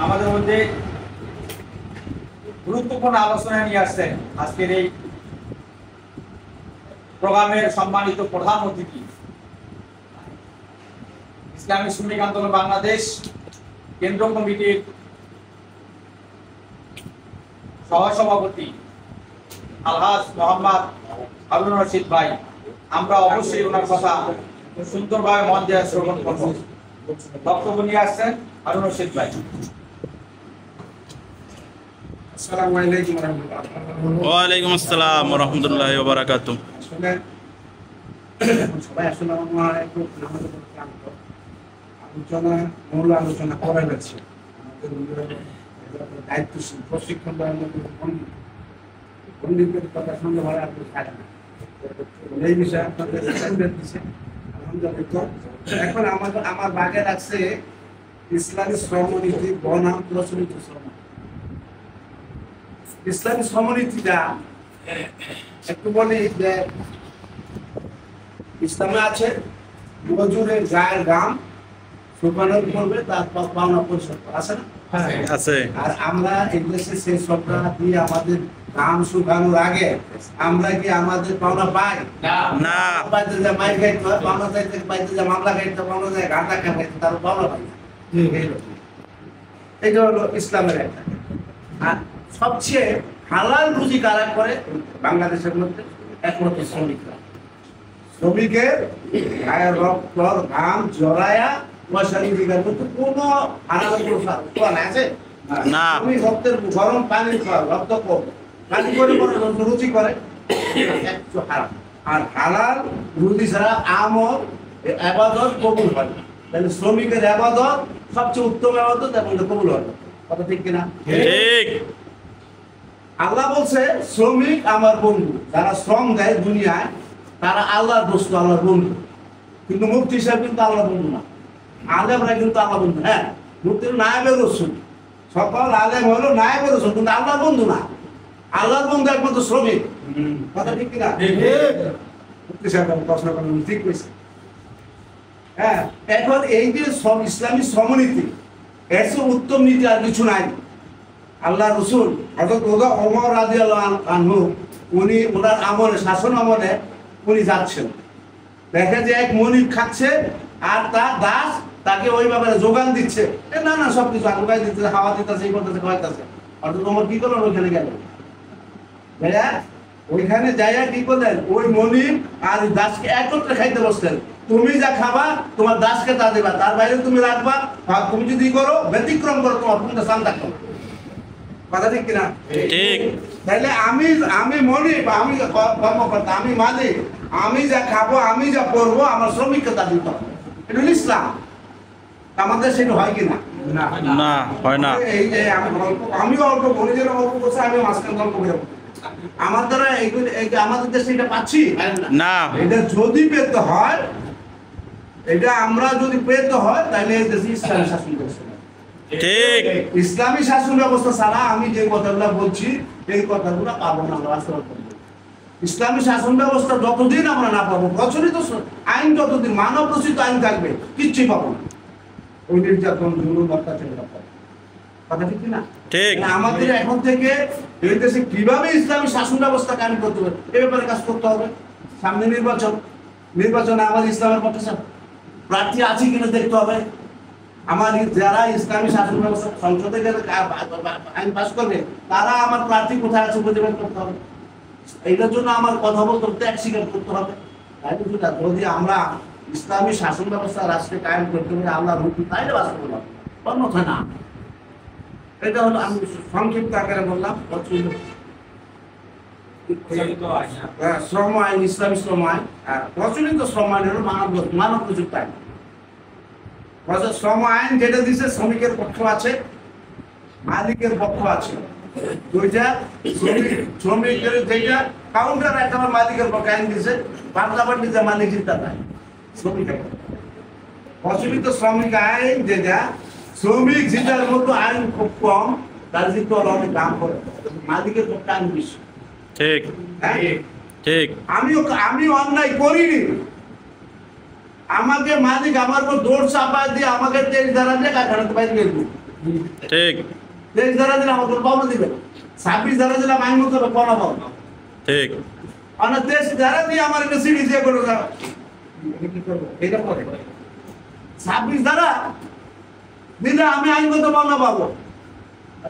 আমাদের মধ্যে গুরুত্বপূর্ণ আলোচনা নিয়ে আসছেন আজকের এই প্রোগ্রামের সম্মানিত প্রধান অতিথি, ইসলামী শ্রমিক আন্দোলন বাংলাদেশ কেন্দ্র কমিটির সহসভাপতি আলহাজ মোহাম্মদ হারুন রশিদ ভাই। আমরা অবশ্যই ওনার কথা সুন্দরভাবে মন দিয়ে শ্রবণ করব। বক্তব্য নিয়ে আসছেন হারুন রশিদ ভাই। আসসালামু আলাইকুম ওয়া রাহমাতুল্লাহ। ওয়া আলাইকুম আসসালাম ওয়া রাহমাতুল্লাহি ওয়া বারাকাতুহু। সবাই আসলে আমার একটু আমাদের ক্লান্ত মূল আলোচনা করা যাচ্ছে। আমাদের দায়িত্বশীল প্রশিক্ষণ দেওয়ার মধ্যে পণ্ডিতের কথা শুনলে ভালো আপনি থাকেন না। এই বিষয়ে আপনাদের দিচ্ছে আলহামদুলিল্লাহ। এখন আমার বাগে লাগছে ইসলামী শ্রমনীতি বনাম প্রচলিত শ্রম। ইসলামী শ্রমনীতিটা একটু বলি যে ইসলামে আছে মজুরের গায়ের গাম শুকানোর করবে, তার পাওনা পরিশোধ আছে না? আছে। আর আমরা এই দেশে সেই সবটা দিয়ে আমাদের গাম শুকানোর আগে আমরা কি আমাদের পাওনা পাই না। পাইতে যা মাইক খাইতে হয়, পাওনা চাইতে পাইতে যা মামলা খাইতে, পাওনা যায় ঘাটা খাইতে, তার পাওনা পাই না। এইটা হলো ইসলামের একটা। আর সবচেয়ে হালাল রুজি কারা করে বাংলাদেশের মধ্যে? একমাত্র শ্রমিকরা। শ্রমিকের গায়ের রক্ত ঘাম জড়ায়া পয়সা রোজগার করতে কোনো হালাল কোন আছে না। তুমি রক্তের গরম পানি খাও, রক্ত কম পানি করে রুচি করে একটু হারাম। আর হালাল রুজি ছাড়া আমল আবাদত কবুল হয় না। তাহলে শ্রমিকের আবাদত সবচেয়ে উত্তম আবাদত এবং কবুল হয় না। কথা ঠিক কিনা? ঠিক। আল্লাহ বলছে শ্রমিক আমার বন্ধু। যারা শ্রম দেয় দুনিয়ায় তারা আল্লাহর দোস্ত, আল্লাহর বন্ধু। কিন্তু মুফতি সাহেব কিন্তু আল্লাহর বন্ধু না, আলেমরা কিন্তু আল্লাহ বন্ধু। হ্যাঁ, মুফতি নায়েবে রাসূল, সকল আলেম হলো নায়েবে রাসূল, কিন্তু আল্লাহর বন্ধু না। আল্লাহর বন্ধু একমাত্র শ্রমিক। কথা ঠিক কিনা? মুফতি সাহেব প্রশ্ন করেন, ঠিক কইছে। হ্যাঁ, এখন এই যে সব ইসলামী শ্রমনীতি, এর চেয়ে উত্তম নীতি আর কিছু নাই। আল্লাহ রসুল হযরত ওমর রাদিয়াল্লাহু আনহু উনি ওনার আমলে, শাসন আমলে উনি যাচ্ছেন, দেখে যে এক মনিব খাচ্ছে আর তার দাস তাকে ওই ব্যাপারে যোগান দিচ্ছে। না না সবকিছু আগুকাই দিচ্ছে, হাওয়া দিতেছে, এই করতেছে, খাওয়াইতেছে। অর্থাৎ ওমর কি করলেন? ওইখানে গেলেন, ভাইয়া ওইখানে যাইয়া কি করলেন? ওই মনিব আর দাসকে একত্রে খাইতে বসলেন। তুমি যা খাবা তোমার দাসকে তা দেবা, তার বাইরে তুমি রাখবা। আর তুমি যদি করো ব্যতিক্রম করো, তোমার তুমি সান্তা করো। কথা ঠিক কিনা? ঠিক। তাহলে আমি মনিব, আমি কর্মকর্তা, আমি মালিক, আমি যা খাবো, আমি যা পড়বো, আমার শ্রমিককে তা দিতে হবে। এটা হলো ইসলাম। আমাদের সেটা হয় কিনা? না, হয় না। এই যে আমিও অল্প বলি, যেন অল্প করছে, আমি মাঝখান গল্প করে আমার দ্বারা আমাদের দেশে এটা পাচ্ছি না। এটা যদি পেতে হয়, এটা আমরা যদি পেতে হয়, তাহলে এই দেশে ইসলামী শাসন ব্যবস্থা। ঠিক। ইসলামী শাসন ব্যবস্থা ছাড়া আমি যে কথাগুলো বলছি এই কথাগুলো পাবো না। ইসলামী শাসন ব্যবস্থা যতদিন আমরা না পাবো, প্রচলিত আইন যতদিন, মানব রচিত আইন থাকবে, কিচ্ছুই পাবো না। ওই নির্যাতন, জুলুম, অত্যাচার কথা ঠিক না? ঠিক। আমাদের এখন থেকে এই দেশে কিভাবে ইসলামী শাসন ব্যবস্থা কায়েম করতে হবে এ ব্যাপারে কাজ করতে হবে। সামনে নির্বাচনে আমাদের ইসলামের পক্ষে প্রার্থী আছে কিনা দেখতে হবে। আমার যারা ইসলামী শাসন ব্যবস্থা সংসদে গেলে আইন পাস করবে, তারা আমার প্রার্থী কোথায় আছে খুঁজে বের করতে হবে। এইটার জন্য আমার কথা বলতে ত্যাগ স্বীকার করতে হবে। যদি আমরা ইসলামী শাসন ব্যবস্থা রাষ্ট্রে কায়েম করতে হবে, আল্লাহ রুটি তাইলে বাস্তব হবে, অন্যথা না। এটা হলো আমি সংক্ষিপ্ত আকারে বললাম। শ্রম আইন, ইসলামী শ্রম আইন, আর প্রচলিত শ্রম আইন হলো মানব প্রযুক্ত আইন। শ্রম আইন যেটা দিচ্ছে, শ্রমিকের পক্ষ আছে, মালিকের পক্ষ আছে। দুইটা শ্রমিকের যেটা কাউন্টার, একটা মালিকের পক্ষে আইন দিচ্ছে, পাল্টাপাল্টি যে মালিক চিন্তা নাই শ্রমিকের। প্রচলিত শ্রমিক আইন যেটা, শ্রমিক যেটার মতো আইন খুব কম, তার যেহেতু অনেক দাম করে, মালিকের পক্ষে আইন বেশি। ঠিক। ঠিক। আমি অন্যায় করিনি, আমাকে মালিক আমার উপর দৌড় চাপায় দিয়ে আমাকে তেল ধারা দিয়ে কারখানাতে বাইরে গেল। ঠিক 23 ধারা দিলে আমার কোনো পাওনা দিবে 26 ধারা দিলে আমি মতো পাওনা পাবো ঠিক আর 23 ধারা দিয়ে আমার একটা সিডি দিয়ে করে দাও এটা করে 26 ধারা দিলে আমি আইনগত পাওনা পাবো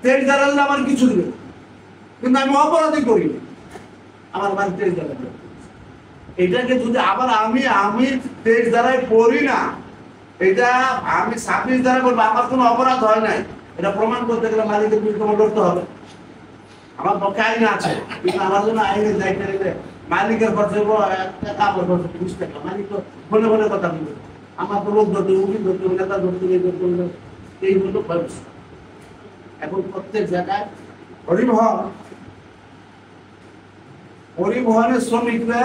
23 ধারা দিলে আমার কিছু দিবে কিন্তু আমি অপরাধী করি আমার মানে 23 ধারা দিবে। এটাকে যদি আবার আমি 23 ধারায় পড়ি না, এটা আমি 26 ধারা বলবো আমার কোনো অপরাধ হয় নাই, এটা প্রমাণ করতে গেলে মালিকের বিরুদ্ধে লড়তে হবে। আমার পক্ষে আইন আছে, কিন্তু আমার জন্য আইনের দায়িত্ব নিলে মালিকের খরচ হবো কাপড় খরচ 20 টাকা, মালিক তো ফোনে ফোনে কথা বলবে, আমার তো লোক ধরতে উকিল ধরতে নেতা ধরতে এই হলো ব্যবস্থা। এখন প্রত্যেক জায়গায় পরিবহনের শ্রমিকরা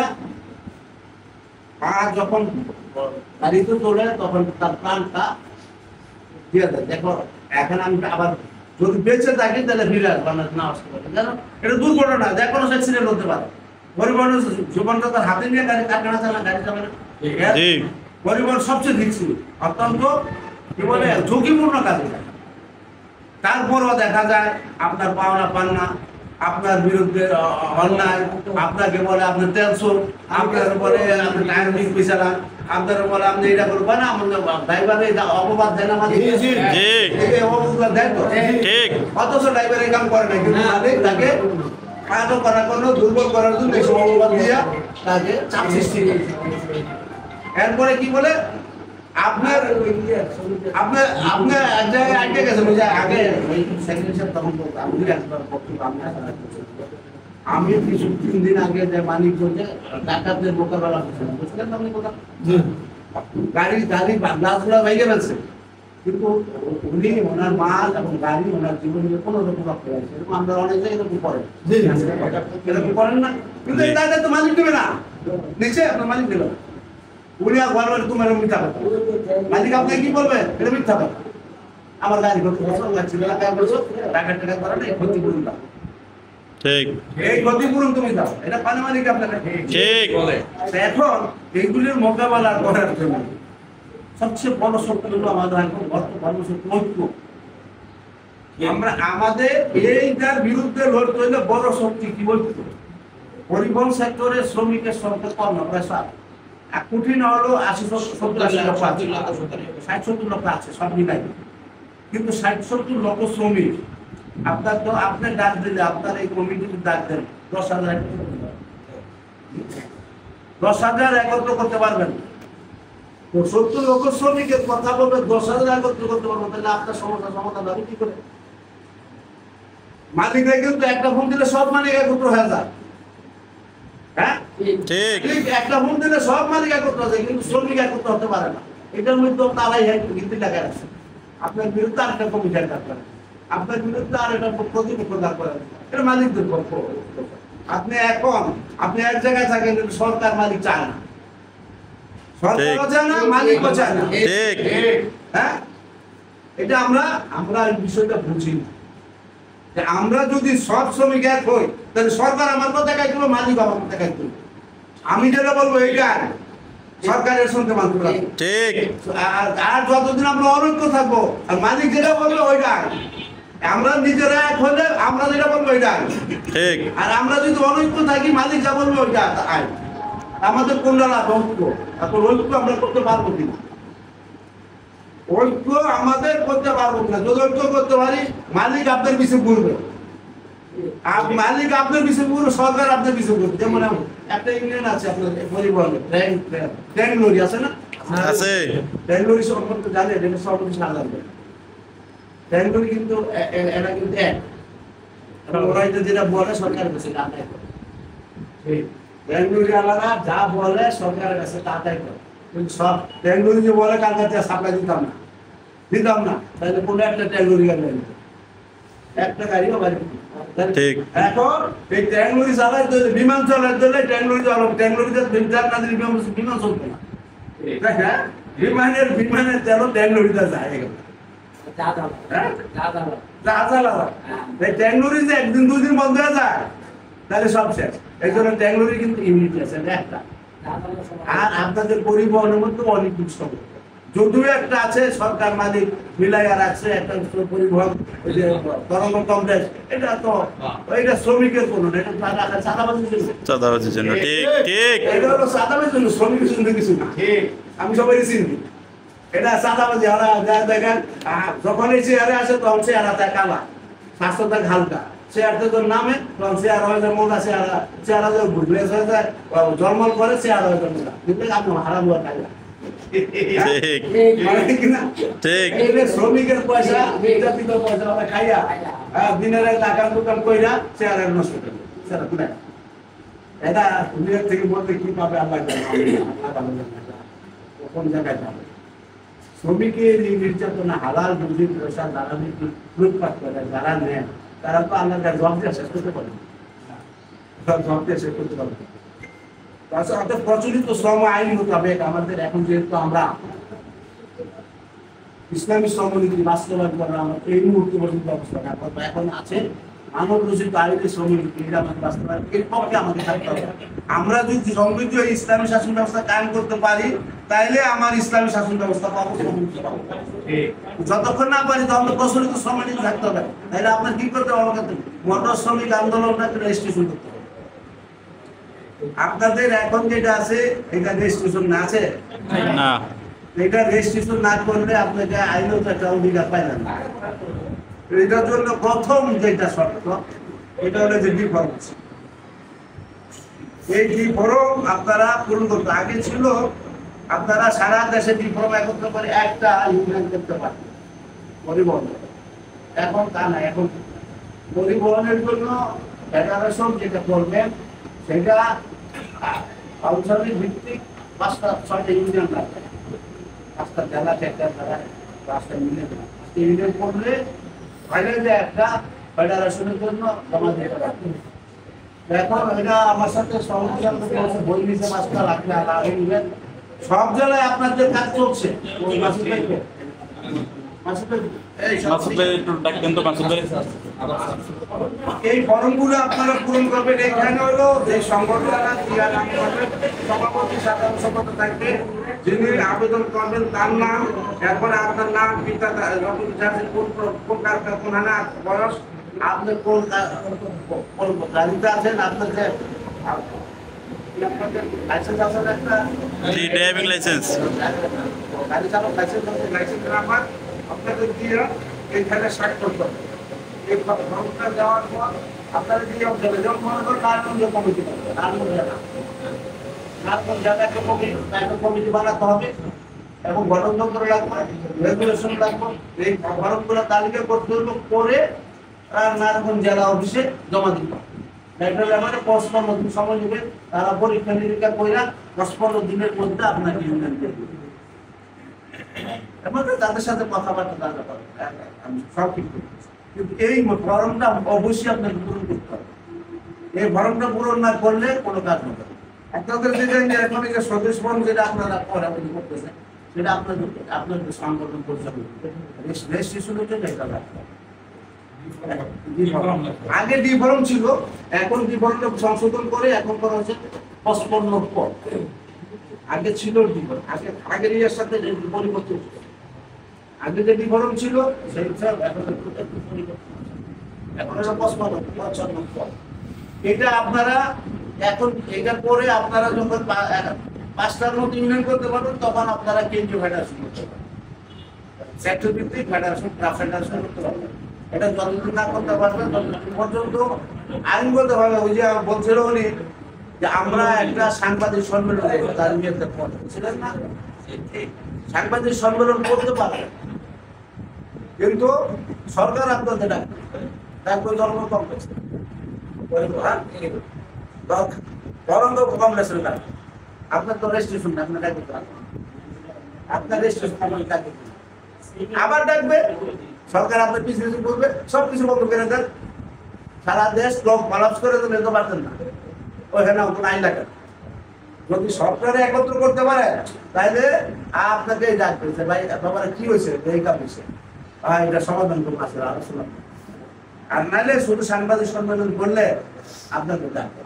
যখন গাড়িতে তোলে তখন তার প্রাণটা দিয়ে দেয়। দেখো এখন আমি আবার যদি বেঁচে থাকি তাহলে ফিরে আসবো না আসতে পারে, জানো এটা দুর্ঘটনা, যে কোনো অ্যাক্সিডেন্ট হতে পারে। পরিবহনের জীবনটা তার হাতে নিয়ে গাড়ি কারখানা চালায়, গাড়ি চালায়, পরিবহন সবচেয়ে রিস্কি, অত্যন্ত কি বলে ঝুঁকিপূর্ণ কাজ। তারপরও দেখা যায় আপনার পাওনা পান না, আপনার বিরুদ্ধে অন্যায়, আপনাকে বলে আপনার টেনশন, আপনার বলে আপনি টাইম পিছিয়ে চালান, আপনার বলে আপনি এটা করবেন না, আমাদের ড্রাইভারে অপবাদ দেয় না, মানে অপবাদ দেয় তো ঠিক অথচ ড্রাইভার এই কাম করে না, কিন্তু মালিক তাকে কাজও করার জন্য, দুর্বল করার জন্য এইসব অপবাদ দিয়ে তাকে চাপ সৃষ্টি করে। এরপরে কি বলে আপনার আপনার আপনার এক জায়গায় আইটে গেছেন, ওই যে আগে সেক্রেটারি তখন বলতো আমি কিছু 3 দিন আগে যে মানিকগঞ্জে ডাকাতদের মোকাবেলা করছিলাম, বুঝলেন আপনি কথা, গাড়ি গ্লাসগুলো ভেঙে ফেলছে, কিন্তু উনি ওনার মাল এবং গাড়ি ওনার জীবনে কোনো রকম রক্ষা আছে, এরকম আমরা অনেক জায়গায় এরকম করেন, এরকম করেন না, কিন্তু এই দায়িত্ব তো মালিক দেবে না, নিচে আপনার মালিক দেবে না। উনি আর বলবেন তোমার মিথ্যা কথা, মালিক আপনাকে কি বলবে এটা মিথ্যা কথা, আমার গাড়ি করতে বছর লাগছিল, এলাকায় বলছো টাকা টাকা করা নেই, ক্ষতিপূরণ দাও, ঠিক এই ক্ষতিপূরণ তুমি দাও, এটা পানি মালিক আপনাকে ঠিক বলে। এখন এইগুলির মোকাবেলা করার জন্য সবচেয়ে বড় শক্তি হলো আমাদের এখন বর্তমান শক্তি ঐক্য। আমরা আমাদের এইটার বিরুদ্ধে লড়তে হলে বড় শক্তি কি ঐক্য। পরিবহন সেক্টরে শ্রমিকের সংখ্যা কম না, প্রায় 1 কোটি না হলো 80-70 লক্ষ আছে, 60-70 লক্ষ আছে সব মিলাই, কিন্তু 60-70 লক্ষ শ্রমিক আপনার তো আপনি ডাক দিলে আপনার এই কমিটিতে ডাক দেন 10,000 একত্র করতে পারবেন, তো 70 লক্ষ শ্রমিকের কথা বলবে 10,000 একত্র করতে পারবেন, তাহলে আপনার সমস্যা সমাধান হবে কি করে? মালিকরা কিন্তু একটা ফোন দিলে সব মালিক একত্র হয়ে যায়, হ্যাঁ ঠিক একটা ফোন দিলে সব মালিক একত্র হয়, কিন্তু শ্রমিক একত্র হতে পারে না। এটার মধ্যে তারাই কিন্তু লেখা আছে আপনার বিরুদ্ধে আরেকটা কমিটি ডাক করেন, আপনার বিরুদ্ধে আরেকটা প্রতিপক্ষ ডাক করেন, এটা মালিকদের পক্ষ। আপনি এক জায়গায় থাকেন, কিন্তু সরকার মালিক চায় না, সরকারও চায় না, মালিকও চায় না, ঠিক হ্যাঁ। এটা আমরা এই বিষয়টা বুঝি না, যে আমরা যদি সব শ্রমিক এক হই তাহলে সরকার আমার কথা কাজ করবে, মালিক আমার কথা কাজ করবে, আমি যেটা বলবো এইটা সরকারের সঙ্গে মানতে পারবো, ঠিক আর যতদিন আমরা অনৈক্য থাকবো আর মালিক যেটা বলবে ওইটা, আমরা নিজেরা এক হলে আমরা যেটা বলবো ওইটা, ঠিক আর আমরা যদি অনৈক্য থাকি মালিক যা বলবে ওইটা আইন। আমাদের কোনটা লাভ? ঐক্য। এখন ঐক্য আমরা করতে পারবো কিনা? ঐক্য আমাদের করতে পারবো কিনা? যদি ঐক্য করতে পারি মালিক আপনার পিছিয়ে ঘুরবে, মালিক আপনার পিছিয়ে ঘুরবে, সরকার আপনার পিছিয়ে ঘুরবে। যেমন একটা ইউনিয়ন আছে আপনার পরিবহনে, ট্রেন লরি আছে না, আছে ট্রেন লরি সম্পর্কে জানে, এটা সর্বদেশ না জানবে, ট্রেন লরি কিন্তু এরা কিন্তু এক, ওরা যেটা বলে সরকারের কাছে আদায় করে, ট্রেন লরি আলাদা যা বলে সরকারের কাছে আদায় করে, কিন্তু সব ট্রেন লরি যে বলে কার কাছে সাপ্লাই দিতাম না, তাহলে কোনো একটা ট্রেন লরি গাড়ি একটা গাড়িও বাড়ি। ঠিক এখন এই ট্রেন লরি চালায় বিমান চালায় দিলে ট্রেন লরি চালাবো, ট্রেন লরিতে না দিলে বিমান চলবে না, হ্যাঁ বিমানের তেল ট্রেন লরিতে যায়, ট্রেন লরি যে 1-2 দিন বন্ধ হয়ে যায় তাহলে সব শেষ। এই জন্য ট্রেন লরি কিন্তু ইউনিট আছে একটা, আর আপনাদের পরিবহনের মধ্যে অনেক যদিও একটা আছে সরকার মালিক মিলাইয়া রাখছে একটা পরিবহন ওই যে তরঙ্গ কমপ্লেক্স, এটা তো এটা শ্রমিকের কোনো না, এটা চাঁদাবাজির জন্য। চাঁদাবাজির জন্য। ঠিক ঠিক এটা হলো চাঁদাবাজির জন্য, শ্রমিকের জন্য কিছু না। আমি সবাই চিনি এটা চাঁদাবাজি। ওরা দেখেন যখন এই চেয়ারে আসে তখন চেয়ারাটা কালা, স্বাস্থ্যটা হালকা, চেয়ারটা তোর নামে তখন চেয়ার হয়ে যায় মোটা, চেয়ারা যে ব্লেস হয়ে যায় জন্মল করে চেয়ার হয়ে যায় মোটা, কিন্তু আপনি হারাম হওয়ার কাজ। ঠিক শ্রমিকের পয়সা নির্যাতিত পয়সা ওরা খাইয়া দিনের টাকার দোকান কইরা চেয়ারের নষ্ট করে এটা নিজের থেকে বলতে কি পাবে আল্লাহ কোন জায়গায় যাবে। শ্রমিকের এই নির্যাতনা হালাল রুজির পয়সা যারা লুটপাট করে যারা নেয় তারা তো আল্লাহ জব দিয়ে শেষ করতে পারে, জব দিয়ে শেষ করতে পারবে। অর্থাৎ প্রচলিত শ্রম আইন মোতাবেক আমাদের এখন যেহেতু আমরা ইসলামী শ্রমনীতি বাস্তবায়ন করার আমরা এই মুহূর্তে পর্যন্ত অবস্থা এখন আছে মানব রচিত আইনের শ্রমনীতি আমাদের বাস্তবায়ন এর পক্ষে আমাদের থাকতে হবে। আমরা যদি সমৃদ্ধ ইসলামী শাসন ব্যবস্থা কায়েম করতে পারি তাইলে আমার ইসলামী শাসন ব্যবস্থা পাবো, যতক্ষণ না পারি তখন প্রচলিত শ্রমনীতি থাকতে হবে। তাহলে আপনার কি করতে হবে? মোটর শ্রমিক আন্দোলনটাকে রেজিস্ট্রেশন করতে হবে। আপনাদের এখন যেটা আছে এটা রেজিস্ট্রেশন না আছে না, এটা রেজিস্ট্রেশন না করলে আপনাকে আইনত একটা অধিকার পাইলেন না। এটার জন্য প্রথম যেটা শর্ত এটা হলো যে ডিফর্ম। এই ডিফর্ম আপনারা পূরণ করতে আগে ছিল আপনারা সারা দেশে ডিফর্ম একত্র করে একটা ইউনিয়ন করতে পারতেন পরিবহন। এখন তা না, এখন পরিবহনের জন্য ফেডারেশন যেটা করবেন সেটা কাউন্সিলের ভিত্তিক 5-6টা ইউনিয়ন লাগবে, 5টা জেলা 4টা জেলা 5টা ইউনিয়ন করলে ফাইনালি একটা ফেডারেশনের জন্য জমা দিতে পারবে। এখন এটা আমার সাথে সমস্যা বই নিচে 5টা লাগবে আর সব জেলায় আপনাদের কাজ চলছে। এই ফর্মগুলো আপনারা পূরণ করবেন। এখানে হলো যে সংগঠনটা সভাপতি সাধারণ সম্পাদক থাকবে, যিনি আবেদন করবেন তার নাম, এরপরে আপনার নাম, পিতা কোন কারখানা বয়স, আপনি কোন গাড়িতে আছেন, আপনার যে লাইসেন্স আছে একটা ড্রাইভিং লাইসেন্স, গাড়ি চালক লাইসেন্স আছে, লাইসেন্স নাম্বার আপনাদের দিয়ে এইখানে স্বাক্ষর করবেন। এই ফর্মটা দেওয়ার পর আপনারা দিয়ে যাবে, যেমন মনে করেন নারায়ণগঞ্জ কমিটি করবে, নারায়ণগঞ্জ জেলাকে কমিটি বানাতে হবে এবং গঠনতন্ত্র লাগবে, রেগুলেশন লাগবে। এই ফর্মগুলো তালিকা করতে হলো, করে নারায়ণগঞ্জ জেলা অফিসে জমা দিতে হবে। ডাক্তার ব্যাপারে 55 দিন সময় নেবে, তারা পরীক্ষা নিরীক্ষা করে 10-15 দিনের মধ্যে আপনাকে ইউনিয়ন দিয়ে দেবে। তাদের সাথে কথাবার্তা আমি সব ঠিক করতেছি, কিন্তু এই ফর্মটা অবশ্যই আপনাকে পূরণ করতে হবে। এই ফর্মটা পূরণ না করলে কোনো কাজ হবে না। আপনাদের যেটা এখন যে সদস্য ফর্ম যেটা আপনারা করতেছেন সেটা আপনাদের সংগঠন পরিচালনা রেজিস্ট্রেশনের জন্য এটা রাখতে হবে। আগে ডি ফর্ম ছিল, এখন ডি ফর্মটা সংশোধন করে এখন করা হচ্ছে 55 পদ। আগে ছিল ডি ফর্ম, আগের ইয়ার সাথে পরিবর্তন, আগে যে ডি ফর্ম ছিল সেই এখন 55 পদ। এটা আপনারা এখন এটার পরে আপনারা যখন 5টার মতো ইউনিয়ন করতে পারবেন তখন আপনারা কেন্দ্রীয় ফেডারেশন করতে পারবেন, সেক্টর ভিত্তিক ফেডারেশন করতে পারবেন। এটা যতদিন না করতে পারবেন ততদিন পর্যন্ত আইন বলতে পারবে। ওই যে বলছিল উনি যে আমরা একটা সাংবাদিক সম্মেলন করবো, তার নিয়ে ছিলেন না, সাংবাদিক সম্মেলন করতে পারবেন, কিন্তু সরকার আপনাদের ডাকবে ধর্ম কমপ্লেক্স, তরঙ্গ কমপ্লেক্সের ডাকবে। আপনার তো রেজিস্ট্রেশন না, আপনার ডাকবে, আপনার রেজিস্ট্রেশন ডাকবে, আবার ডাকবে সরকার, আপনার পিছিয়ে করবে, সবকিছু বন্ধ করে দেন, সারা দেশ লোক কলাপস করে দেন, যেতে পারতেন না। ওইখানে কোনো আইন লাগে যদি সরকারে একত্র করতে পারে তাহলে আপনাকে ডাকবে যে ভাই তোমার কি হয়েছে, এই কাজ হয়েছে, এটা সমাধান করবো, আসলে আলোচনা। আর নাইলে শুধু সাংবাদিক সম্মেলন করলে আপনাকে ডাকবে।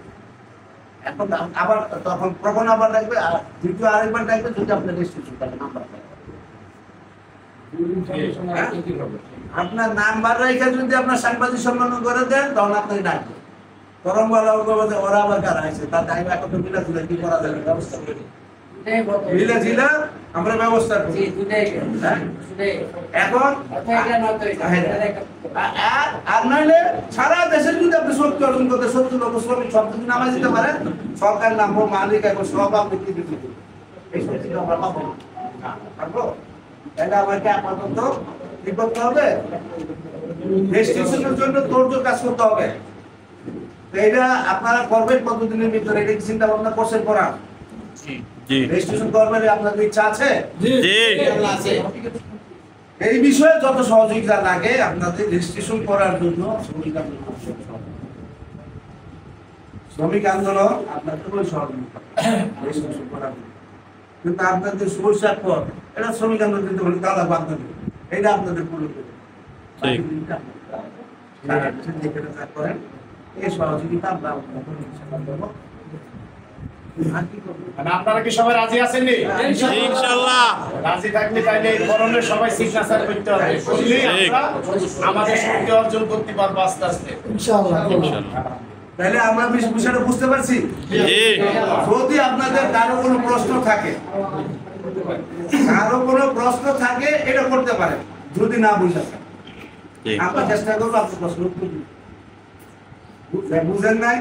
এখন আবার তখন আবার ডাকবে, আর দ্বিতীয় আরেকবার ডাকবে যদি আপনার রেজিস্ট্রেশন নাম্বার হ্যাঁ? আপনার নাম্বার রেখে যদি আপনার সাংবাদিক সম্মান করে দেন তখন আপনাকে ডাকবে তরঙ্গওয়ালা ওরা আবার কারা আছে তার টাইম এখন তো মিলা ছিল কি করা যাবে ব্যবস্থা করি মিলে ছিল আমরা ব্যবস্থা করি হ্যাঁ? এখন আর নইলে সারা দেশের যদি আপনি শক্তি অর্জন করতে 70 লক্ষ শ্রমিক সব যদি নামাই দিতে পারেন সরকার নামবো মালিক এখন সব আপনি কি দিতে এই শক্তি আমরা পাবো না পারবো তাহলে আমাকে আপাতত কি করতে হবে রেজিস্ট্রেশনের জন্য তোড়জোড় কাজ করতে হবে তো এটা আপনারা করবেন কতদিনের ভিতরে এটা কি চিন্তা ভাবনা করছেন করা জি রেজিস্ট্রেশন করবেন আপনাদের ইচ্ছা আছে জি আছে এই বিষয়ে যত সহযোগিতা লাগে আপনাদের রেজিস্ট্রেশন করার জন্য শ্রমিক আন্দোলন আপনাদের ওই সহযোগিতা রেজিস্ট্রেশন করার জন্য। কিন্তু আপনাদের সমস্যার পর এটা শ্রমিক আন্দোলন কিন্তু বলি তাহলে আপনাদের এটা আপনাদের পুরো ঠিক। করেন এই সহযোগিতা আমরা আপনাদের ইনশাআল্লাহ দেব। আর কি করবো? মানে আপনারা কি সবাই রাজি আছেন নি? ইনশাআল্লাহ রাজি থাকলে তাইলে এই ধরনের সবাই সিগনেচার করতে হবে করলেই ঠিক। আমরা আমাদের শক্তি অর্জন করতে পারবো আস্তে আস্তে। ইনশাআল্লাহ তাহলে আমরা বিষয়টা বুঝতে পারছি জি যদি আপনাদের কারো কোনো প্রশ্ন থাকে এটা করতে পারেন যদি না বুঝে থাকেন ঠিক আমরা চেষ্টা করবো আপনার প্রশ্ন উত্তর দিতে। বুঝেন নাই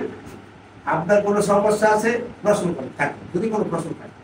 আপনার কোনো সমস্যা আছে প্রশ্ন করেন থাকে যদি কোনো প্রশ্ন থাকে